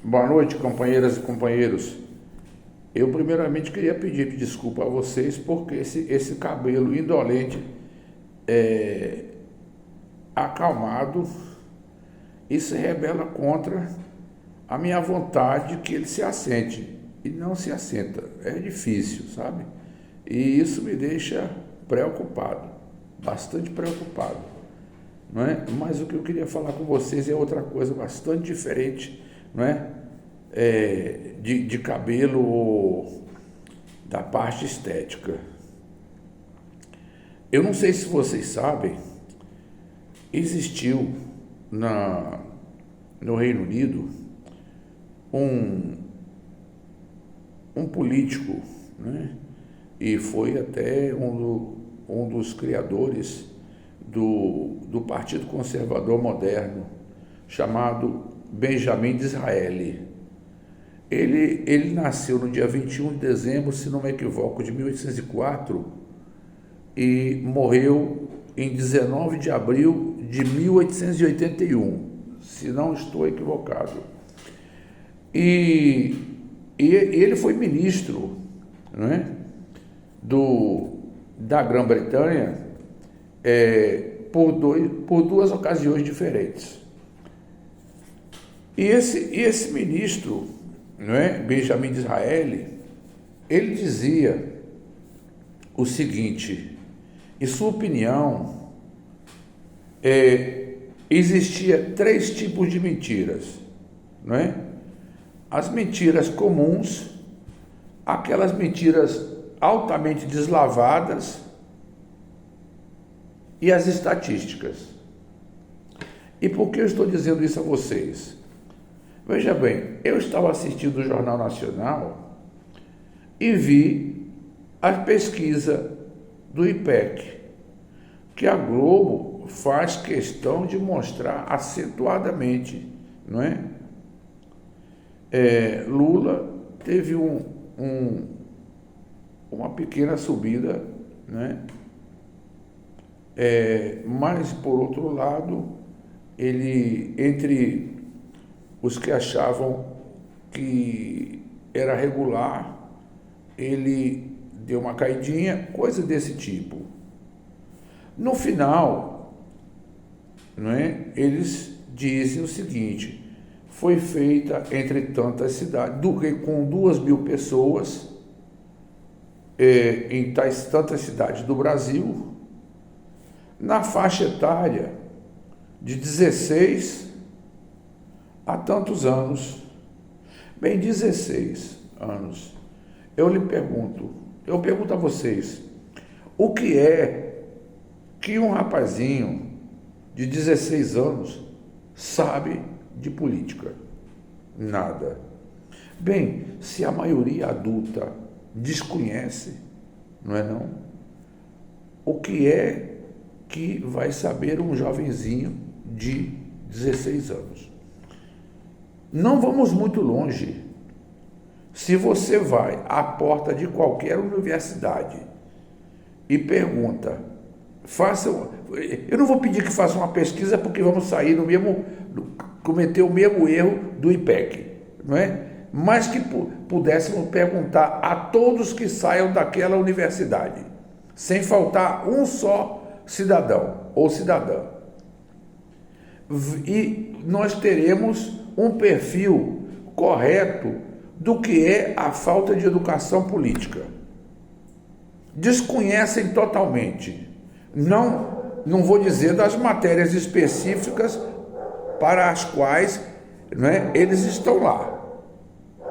Boa noite, companheiras e companheiros. Eu primeiramente queria pedir desculpa a vocês porque esse cabelo indolente acalmado e se rebela contra a minha vontade que ele se assente e não se assenta. É difícil, sabe? E isso me deixa preocupado, bastante preocupado, não é? Mas o que eu queria falar com vocês é outra coisa bastante diferente, não é? De cabelo ou da parte estética. Eu não sei se vocês sabem, existiu no Reino Unido um político, né? E foi até um dos criadores do Partido Conservador Moderno, chamado Benjamin Disraeli. Ele nasceu no dia 21 de dezembro, se não me equivoco, de 1804 e morreu em 19 de abril de 1881, se não estou equivocado. E ele foi ministro, né, da Grã-Bretanha por duas ocasiões diferentes. E esse ministro, não é, Benjamin Disraeli, ele dizia o seguinte: em sua opinião, existia três tipos de mentiras, não é? As mentiras comuns, aquelas mentiras altamente deslavadas e as estatísticas. E por que eu estou dizendo isso a vocês? Veja bem, eu estava assistindo o Jornal Nacional e vi a pesquisa do IPEC, que a Globo faz questão de mostrar acentuadamente, não é? Lula teve uma pequena subida, né? Mas, por outro lado, ele, entre os que achavam que era regular, ele deu uma caidinha, coisa desse tipo. No final, não é, eles dizem o seguinte: foi feita entre tantas cidades, com 2.000 pessoas, em tantas cidades do Brasil, na faixa etária de 16 a tantos anos. Bem, 16 anos. Eu pergunto a vocês, o que é que um rapazinho de 16 anos sabe de política? Nada. Bem, se a maioria adulta desconhece, não é não? O que é que vai saber um jovenzinho de 16 anos? Não vamos muito longe. Se você vai à porta de qualquer universidade e pergunta, eu não vou pedir que faça uma pesquisa porque vamos sair cometer o mesmo erro do IPEC, não é? Mas que pudéssemos perguntar a todos que saiam daquela universidade, sem faltar um só cidadão ou cidadã. E nós teremos um perfil correto do que é a falta de educação política. Desconhecem totalmente. Não vou dizer das matérias específicas para as quais, não é, eles estão lá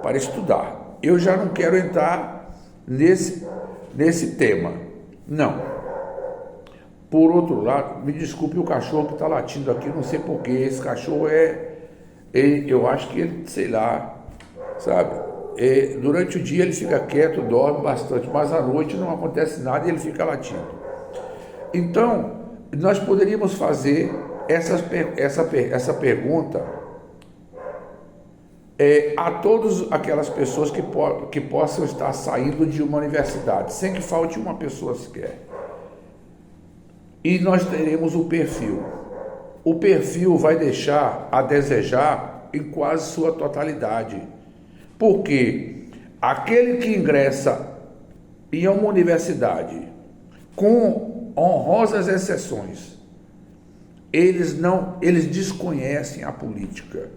para estudar. Eu já não quero entrar nesse tema. Não. Por outro lado, me desculpe o cachorro que está latindo aqui, não sei porquê. Esse cachorro eu acho que ele, sei lá, sabe? Durante o dia ele fica quieto, dorme bastante, mas à noite não acontece nada e ele fica latindo. Então, nós poderíamos fazer essa pergunta a todas aquelas pessoas que possam estar saindo de uma universidade, sem que falte uma pessoa sequer. E nós teremos o perfil. O perfil vai deixar a desejar em quase sua totalidade. Porque aquele que ingressa em uma universidade, com honrosas exceções, eles desconhecem a política.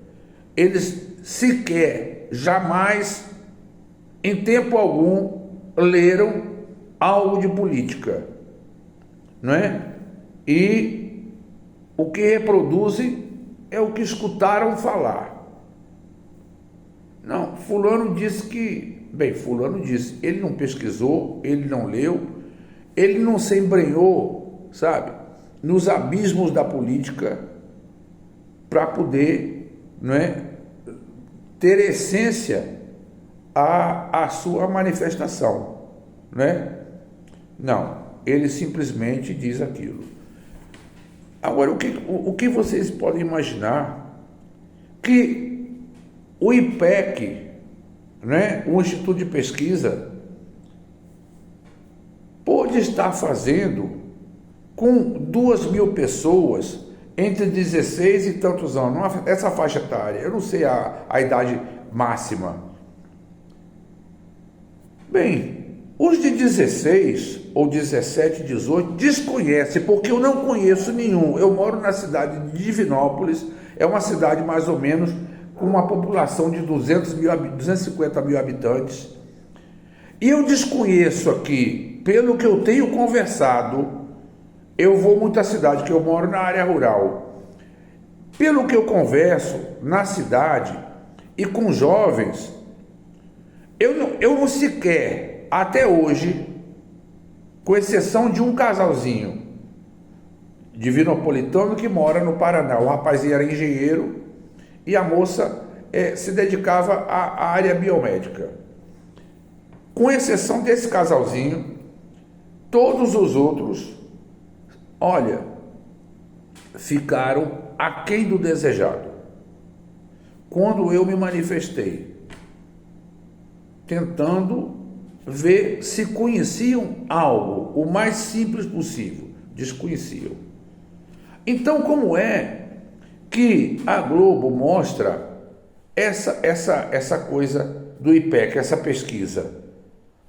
Eles sequer, jamais, em tempo algum, leram algo de política, não é? E o que reproduzem é o que escutaram falar. Não, fulano disse que... Bem, fulano disse, ele não pesquisou, ele não leu, ele não se embrenhou, sabe, nos abismos da política para poder, não é, ter essência a sua manifestação, né? Não, ele simplesmente diz aquilo. Agora, o que vocês podem imaginar que o IPEC, né, o Instituto de Pesquisa, pode estar fazendo com 2.000 pessoas entre 16 e tantos anos, essa faixa etária, eu não sei a idade máxima. Bem, os de 16 ou 17, 18 desconhecem, porque eu não conheço nenhum. Eu moro na cidade de Divinópolis, é uma cidade mais ou menos com uma população de 250 mil habitantes. E eu desconheço aqui, pelo que eu tenho conversado, eu vou muito à cidade, que eu moro na área rural. Pelo que eu converso na cidade e com jovens, eu não sequer, até hoje, com exceção de um casalzinho divinopolitano que mora no Paraná. O rapazinho era engenheiro e a moça se dedicava à área biomédica. Com exceção desse casalzinho, todos os outros, olha, ficaram aquém do desejado. Quando eu me manifestei, tentando ver se conheciam algo, o mais simples possível, desconheciam. Então, como é que a Globo mostra essa coisa do IPEC, essa pesquisa?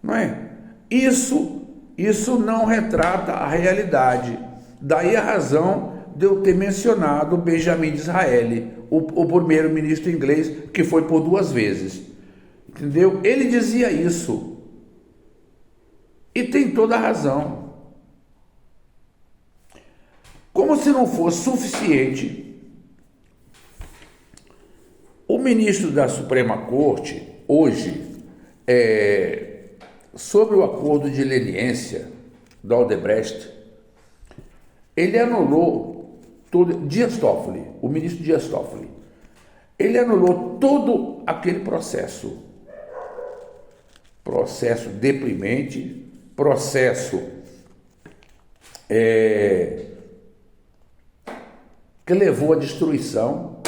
Não é? Isso não retrata a realidade. Daí a razão de eu ter mencionado Benjamin Disraeli, o primeiro-ministro inglês, que foi por 2 vezes. Entendeu? Ele dizia isso. E tem toda a razão. Como se não fosse suficiente, o ministro da Suprema Corte, hoje, sobre o acordo de leniência da Odebrecht, ele anulou Dias Toffoli, o ministro Dias Toffoli, ele anulou todo aquele processo deprimente, processo que levou à destruição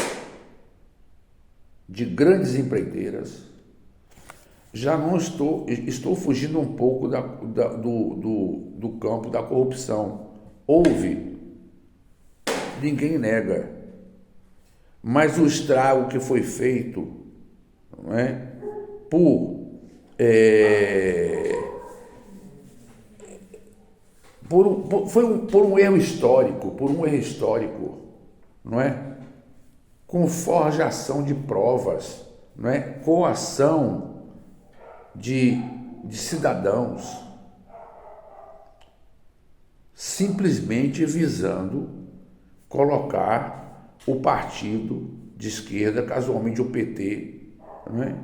de grandes empreiteiras. Já não estou fugindo um pouco do campo da corrupção. Houve, ninguém nega, mas o estrago que foi feito, não é, por um erro histórico, não é? Com forjação de provas, não é? Coação de cidadãos, simplesmente visando colocar o partido de esquerda, casualmente o PT, não é?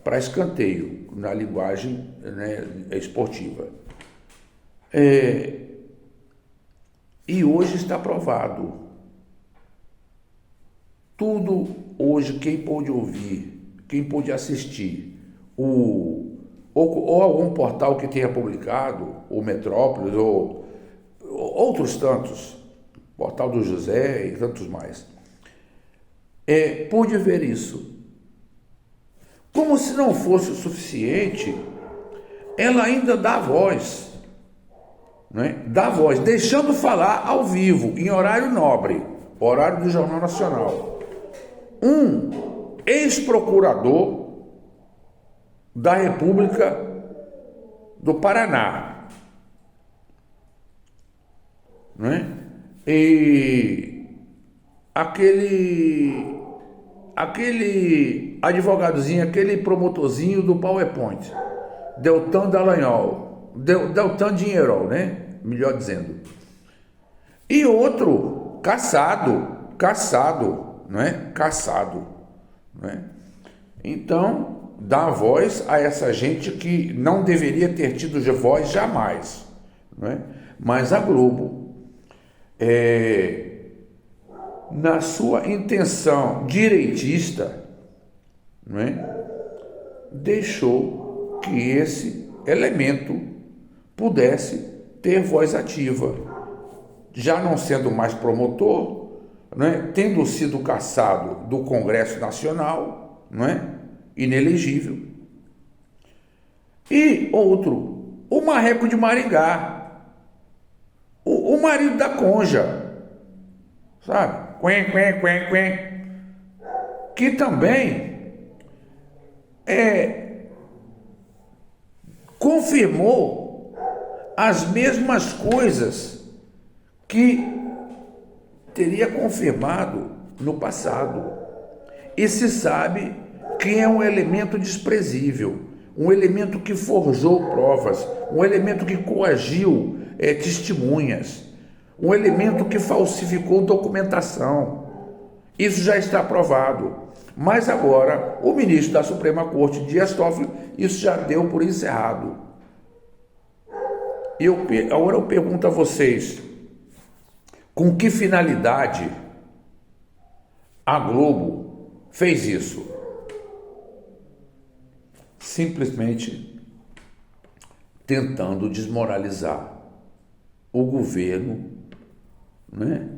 Para escanteio, na linguagem, né, esportiva. E hoje está provado. Tudo hoje, quem pôde ouvir, quem pôde assistir, ou algum portal que tenha publicado, ou Metrópolis, ou outros tantos, Portal do José e tantos mais, pôde ver isso. Como se não fosse o suficiente, ela ainda dá voz, né? Dá voz, deixando falar ao vivo, em horário nobre, horário do Jornal Nacional, um ex-procurador da República do Paraná, não é? E aquele advogadozinho, aquele promotorzinho do PowerPoint, Deltan Dallagnol, Deltan Dinheirol, né? Melhor dizendo. E outro caçado, não é? Caçado, não é? Então, dá voz a essa gente que não deveria ter tido voz jamais, não é? Mas a Globo, na sua intenção direitista, não é? Deixou que esse elemento pudesse ter voz ativa, já não sendo mais promotor, não é? Tendo sido cassado do Congresso Nacional, não é? Inelegível. E outro, o Marreco de Maringá, o marido da Conja, sabe? Que também confirmou as mesmas coisas que teria confirmado no passado. E se sabe que é um elemento desprezível, um elemento que forjou provas, um elemento que coagiu testemunhas, um elemento que falsificou documentação. Isso já está provado. Mas agora, o ministro da Suprema Corte, Dias Toffoli, isso já deu por encerrado. Agora eu pergunto a vocês, com que finalidade a Globo fez isso? Simplesmente tentando desmoralizar o governo, né?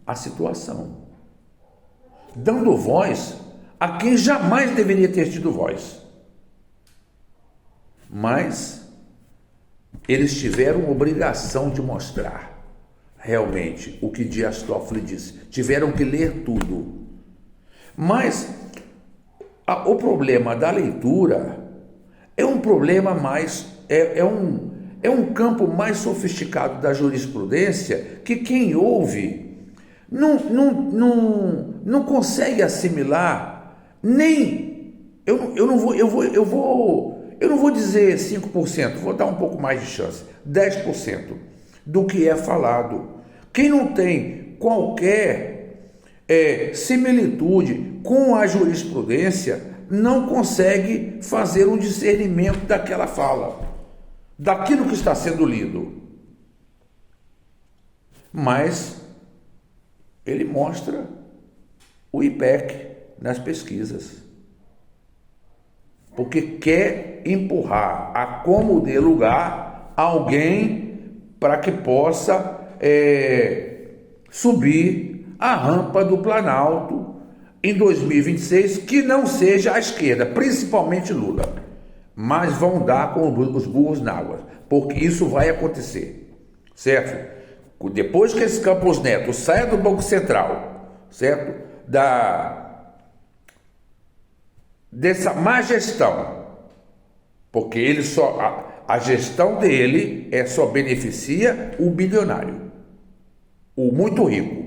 A situação, dando voz a quem jamais deveria ter tido voz. Mas eles tiveram obrigação de mostrar realmente o que Dias Toffoli disse. Tiveram que ler tudo. Mas o problema da leitura é um problema mais... É um campo mais sofisticado da jurisprudência que quem ouve não consegue assimilar nem... Eu não vou dizer 5%, vou dar um pouco mais de chance, 10% do que é falado. Quem não tem qualquer similitude com a jurisprudência não consegue fazer um discernimento daquela fala, daquilo que está sendo lido. Mas ele mostra o IPEC nas pesquisas, porque quer empurrar a como dê lugar alguém para que possa subir a rampa do Planalto em 2026, que não seja a esquerda, principalmente Lula, mas vão dar com os burros na água, porque isso vai acontecer, certo? Depois que esse Campos Neto saia do Banco Central, certo? Dessa má gestão, porque ele a gestão dele só beneficia o bilionário, o muito rico,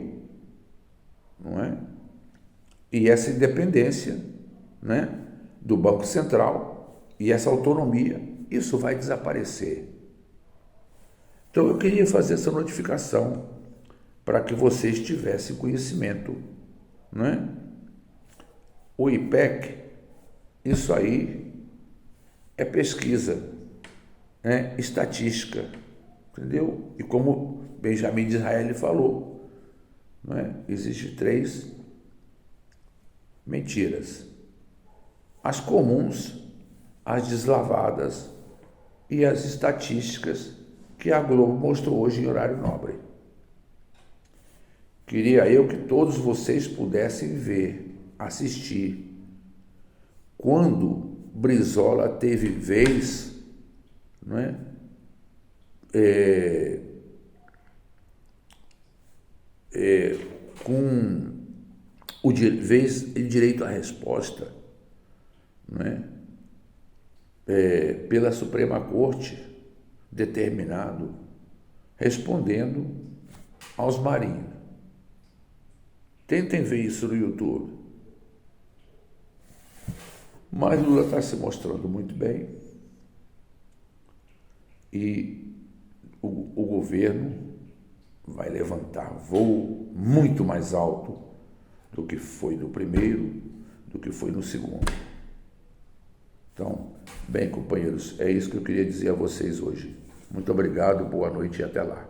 não é? E essa independência, né, do Banco Central e essa autonomia, isso vai desaparecer. Então eu queria fazer essa notificação para que vocês tivessem conhecimento, não é? O IPEC, isso aí é pesquisa, né? Estatística, entendeu? E como Benjamin Disraeli falou, não é? Existem 3 mentiras: as comuns, as deslavadas e as estatísticas que a Globo mostrou hoje em horário nobre. Queria eu que todos vocês pudessem ver, assistir, quando Brizola teve vez, não é? Com o direito à resposta, não é? Pela Suprema Corte, determinado, respondendo aos marinhos. Tentem ver isso no YouTube. Mas Lula está se mostrando muito bem e o governo vai levantar voo muito mais alto do que foi no primeiro, do que foi no segundo. Então, bem, companheiros, é isso que eu queria dizer a vocês hoje. Muito obrigado, boa noite e até lá.